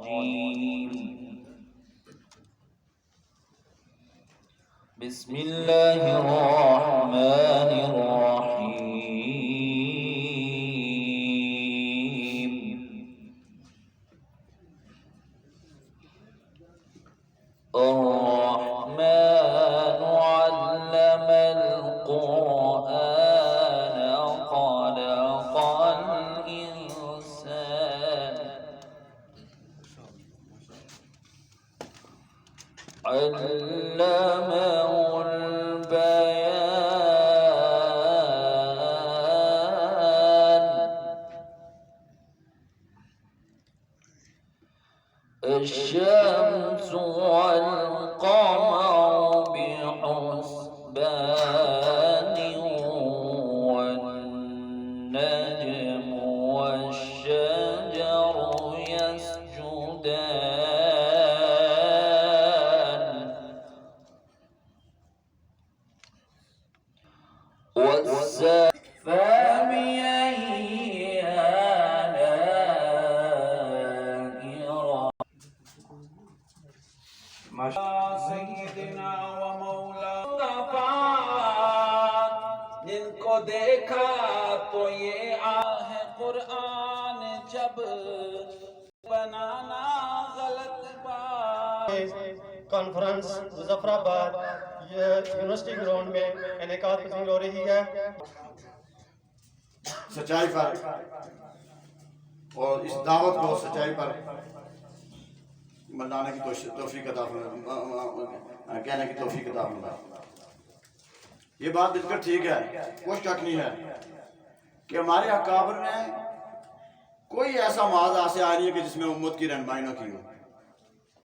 الرجيم بسم الله الرحمن الرحيم الرحمن علم القرآن خلق الإنسان علمه البيان الشمس والقمر بحسبان والنجم والشجر يسجدان فبأي آلاء سیدنا و مولا جن کو دیکھا تو یہ آہ قرآن جب بنانا غلط بات کانفرنس مظفرآباد یونیورسٹی گراؤنڈ میں انعقاد پذیر ہو رہی ہے۔ سچائی پر اور اس دعوت کو سچائی پر منانے کی توفیق عطا فرمائے، کہنے کی توفیق عطا فرمائے۔ یہ بات مل کر ٹھیک ہے، کوئی شک نہیں ہے کہ ہمارے اکابر نے کوئی ایسا معاذ حاصل آ نہیں ہے کہ جس میں امت کی رہنمائی نہ کی ہو۔